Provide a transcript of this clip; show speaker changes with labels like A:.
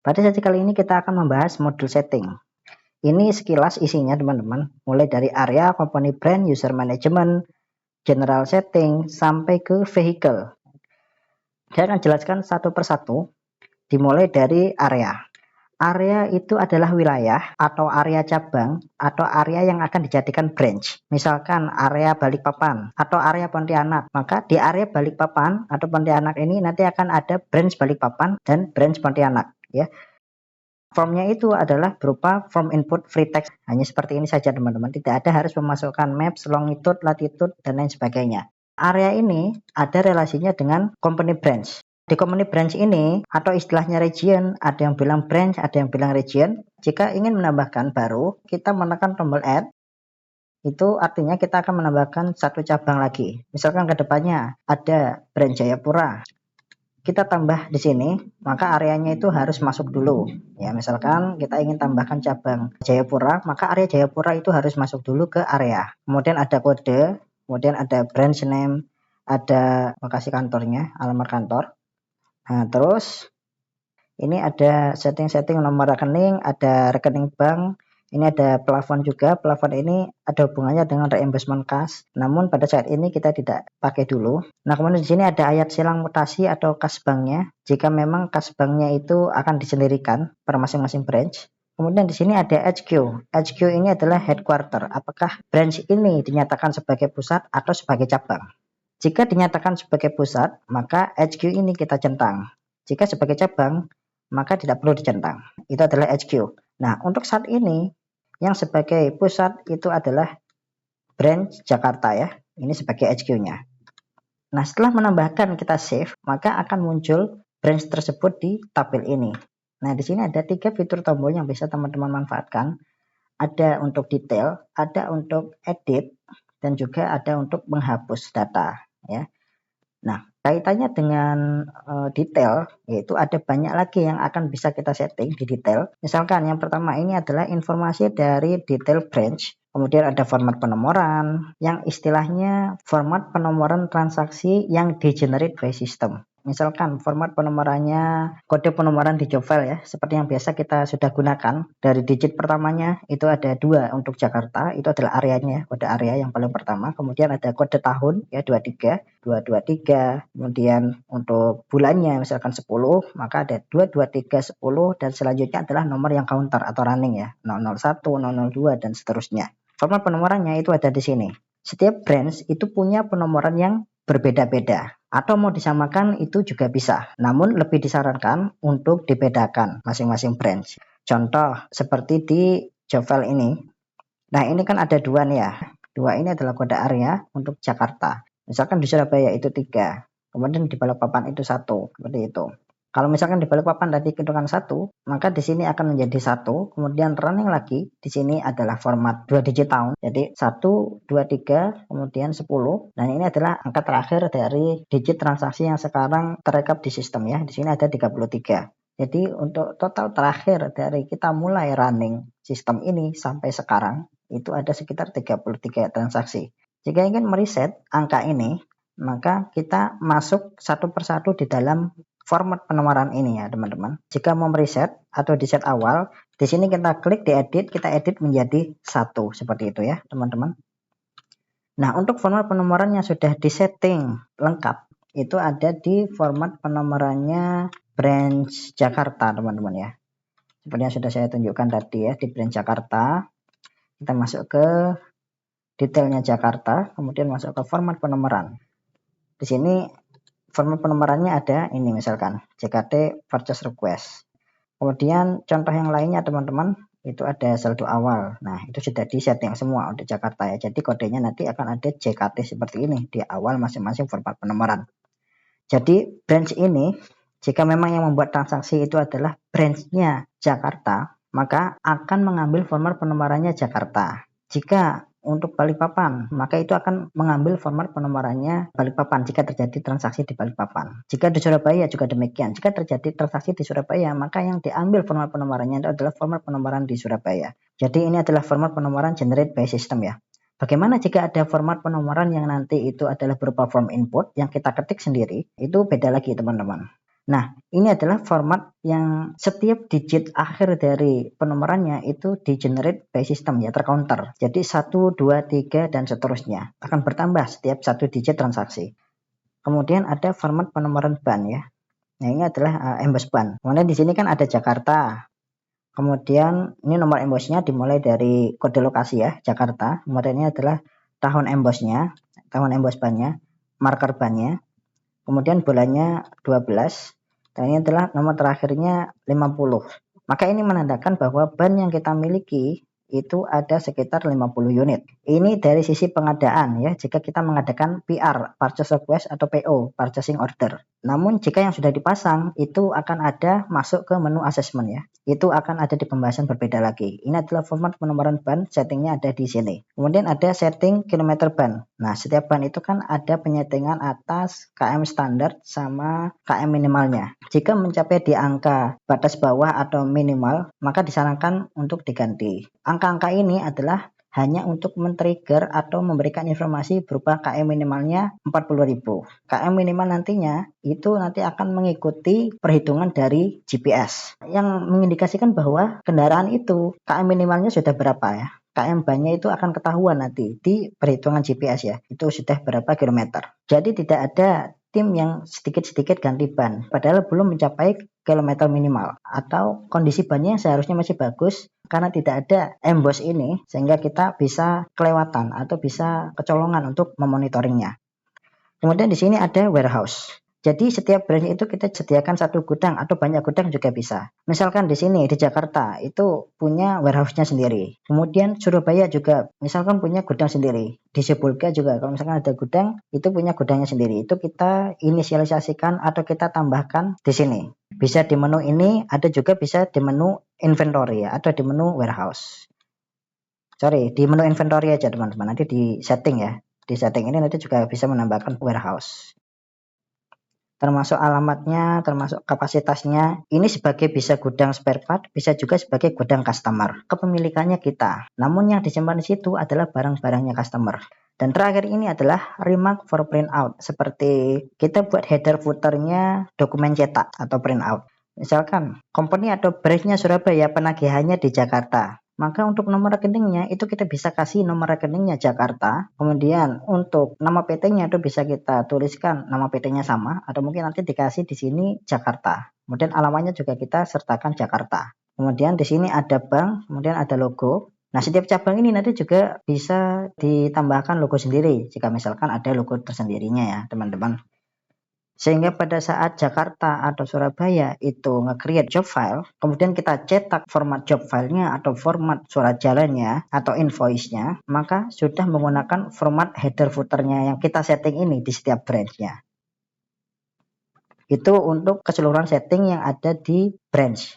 A: Pada sesi kali ini kita akan membahas modul setting. Ini sekilas isinya teman-teman, mulai dari area, company brand, user management, general setting, sampai ke vehicle. Saya akan jelaskan satu persatu, dimulai dari area. Area itu adalah wilayah atau area cabang atau area yang akan dijadikan branch. Misalkan area Balikpapan atau area Pontianak. Maka di area Balikpapan atau Pontianak ini nanti akan ada branch Balikpapan dan branch Pontianak ya. Formnya itu adalah berupa form input free text. Hanya seperti ini saja teman-teman. Tidak ada harus memasukkan maps, longitude, latitude, dan lain sebagainya. Area ini ada relasinya dengan company branch. Di company branch ini atau istilahnya region, ada yang bilang branch, ada yang bilang region. Jika ingin menambahkan baru, kita menekan tombol add. Itu artinya kita akan menambahkan satu cabang lagi. Misalkan ke depannya ada brand Jayapura. Kita tambah di sini, maka areanya itu harus masuk dulu. Ya, misalkan kita ingin tambahkan cabang Jayapura, maka area Jayapura itu harus masuk dulu ke area. Kemudian ada kode, kemudian ada branch name, ada lokasi kantornya, alamat kantor. Nah, terus ini ada setting-setting nomor rekening, ada rekening bank. Ini ada plafon juga. Plafon ini ada hubungannya dengan reimbursement kas. Namun pada saat ini kita tidak pakai dulu. Nah, kemudian di sini ada ayat silang mutasi atau kas banknya. Jika memang kas banknya itu akan disendirikan per masing-masing branch. Kemudian di sini ada HQ. HQ ini adalah headquarter. Apakah branch ini dinyatakan sebagai pusat atau sebagai cabang? Jika dinyatakan sebagai pusat, maka HQ ini kita centang. Jika sebagai cabang, maka tidak perlu dicentang. Itu adalah HQ. Nah, untuk saat ini yang sebagai pusat itu adalah branch Jakarta ya. Ini sebagai HQ-nya. Nah, setelah menambahkan kita save, maka akan muncul branch tersebut di tabel ini. Nah, di sini ada 3 fitur tombol yang bisa teman-teman manfaatkan. Ada untuk detail, ada untuk edit, dan juga ada untuk menghapus data ya. Nah, kaitannya dengan detail, yaitu ada banyak lagi yang akan bisa kita setting di detail. Misalkan yang pertama ini adalah informasi dari detail branch. Kemudian ada format penomoran, yang istilahnya format penomoran transaksi yang di-generate by system. Misalkan format penomorannya kode penomoran di job file ya, seperti yang biasa kita sudah gunakan. Dari digit pertamanya itu ada 2 untuk Jakarta, itu adalah areanya, kode area yang paling pertama. Kemudian ada kode tahun ya 23, 223. Kemudian untuk bulannya misalkan 10, maka ada 223 10 dan selanjutnya adalah nomor yang counter atau running ya, 001, 002 dan seterusnya. Format penomorannya itu ada di sini. Setiap branch itu punya penomoran yang berbeda-beda atau mau disamakan itu juga bisa. Namun lebih disarankan untuk dibedakan masing-masing branch. Contoh seperti di job file ini. Nah, ini kan ada 2 nih ya. 2 ini adalah kode area untuk Jakarta. Misalkan di Surabaya itu 3. Kemudian di Balikpapan itu 1. Seperti itu. Kalau misalkan di Balikpapan tadi hitungan 1, maka di sini akan menjadi 1, kemudian running lagi, di sini adalah format 2 digit tahun. Jadi 1, 2, 3, kemudian 10. Dan ini adalah angka terakhir dari digit transaksi yang sekarang terekap di sistem ya. Di sini ada 33. Jadi untuk total terakhir dari kita mulai running sistem ini sampai sekarang, itu ada sekitar 33 transaksi. Jika ingin mereset angka ini, maka kita masuk satu persatu di dalam format penomoran ini ya teman-teman. Jika mau reset atau di set awal, di sini kita klik di edit, kita edit menjadi 1 seperti itu ya teman-teman. Nah, untuk format penomoran yang sudah disetting lengkap, itu ada di format penomorannya branch Jakarta teman-teman ya. Seperti yang sudah saya tunjukkan tadi ya, di branch Jakarta. Kita masuk ke detailnya Jakarta, kemudian masuk ke format penomoran. Di sini format penomorannya ada ini misalkan JKT purchase request. Kemudian contoh yang lainnya teman-teman itu ada saldo awal. Nah, itu sudah di setting semua untuk Jakarta ya. Jadi kodenya nanti akan ada JKT seperti ini di awal masing-masing format penomoran. Jadi branch ini jika memang yang membuat transaksi itu adalah branchnya Jakarta, maka akan mengambil format penomorannya Jakarta. Jika untuk Balikpapan, maka itu akan mengambil format penomorannya Balikpapan jika terjadi transaksi di Balikpapan. Jika di Surabaya juga demikian. Jika terjadi transaksi di Surabaya, maka yang diambil format penomorannya itu adalah format penomoran di Surabaya. Jadi ini adalah format penomoran generate by system ya. Bagaimana jika ada format penomoran yang nanti itu adalah berupa form input yang kita ketik sendiri? Itu beda lagi teman-teman. Nah, ini adalah format yang setiap digit akhir dari penomorannya itu di-generate by system ya, tercounter. Jadi 1, 2, 3, dan seterusnya. Akan bertambah setiap satu digit transaksi. Kemudian ada format penomoran ban ya. Nah, ini adalah emboss ban. Kemudian di sini kan ada Jakarta. Kemudian ini nomor embossnya dimulai dari kode lokasi ya, Jakarta. Kemudian ini adalah tahun embossnya, tahun emboss bannya, marker bannya. Kemudian bulannya 12. Dan ini adalah nomor terakhirnya 50. Maka ini menandakan bahwa ban yang kita miliki itu ada sekitar 50 unit. Ini dari sisi pengadaan ya, jika kita mengadakan PR, purchase request, atau PO, purchasing order. Namun jika yang sudah dipasang itu akan ada masuk ke menu assessment ya. Itu akan ada di pembahasan berbeda lagi. Ini adalah format penomoran ban, settingnya ada di sini. Kemudian ada setting kilometer ban. Nah, setiap ban itu kan ada penyetingan atas KM standar sama KM minimalnya. Jika mencapai di angka batas bawah atau minimal, maka disarankan untuk diganti. Angka-angka ini adalah hanya untuk men-trigger atau memberikan informasi berupa KM minimalnya 40.000. KM minimal nantinya itu nanti akan mengikuti perhitungan dari GPS yang mengindikasikan bahwa kendaraan itu KM minimalnya sudah berapa ya. KM bannya itu akan ketahuan nanti di perhitungan GPS ya, itu sudah berapa kilometer. Jadi tidak ada tim yang sedikit-sedikit ganti ban padahal belum mencapai kilometer minimal, atau kondisi bannya seharusnya masih bagus karena tidak ada emboss ini sehingga kita bisa kelewatan atau bisa kecolongan untuk memonitoringnya. Kemudian di sini ada warehouse. Jadi setiap brand itu kita sediakan satu gudang atau banyak gudang juga bisa. Misalkan di sini di Jakarta itu punya warehouse-nya sendiri. Kemudian Surabaya juga misalkan punya gudang sendiri. Di Sibolga juga kalau misalkan ada gudang itu punya gudangnya sendiri. Itu kita inisialisasikan atau kita tambahkan di sini. Bisa di menu ini, ada juga bisa di menu inventory ya, atau di menu warehouse. Sorry, di menu inventory aja teman-teman. Nanti di setting ya. Di setting ini nanti juga bisa menambahkan warehouse. Termasuk alamatnya, termasuk kapasitasnya. Ini sebagai bisa gudang spare part, bisa juga sebagai gudang customer. Kepemilikannya kita. Namun yang disimpan di situ adalah barang-barangnya customer. Dan terakhir ini adalah remark for printout. Seperti kita buat header footernya dokumen cetak atau printout. Misalkan company atau branchnya Surabaya, penagihannya di Jakarta. Maka untuk nomor rekeningnya itu kita bisa kasih nomor rekeningnya Jakarta. Kemudian untuk nama PT-nya itu bisa kita tuliskan nama PT-nya sama, atau mungkin nanti dikasih di sini Jakarta. Kemudian alamatnya juga kita sertakan Jakarta. Kemudian di sini ada bank, kemudian ada logo. Nah, setiap cabang ini nanti juga bisa ditambahkan logo sendiri jika misalkan ada logo tersendirinya ya, teman-teman. Sehingga pada saat Jakarta atau Surabaya itu nge-create job file, kemudian kita cetak format job filenya atau format surat jalannya atau invoice-nya, maka sudah menggunakan format header footernya yang kita setting ini di setiap branch-nya. Itu untuk keseluruhan setting yang ada di branch.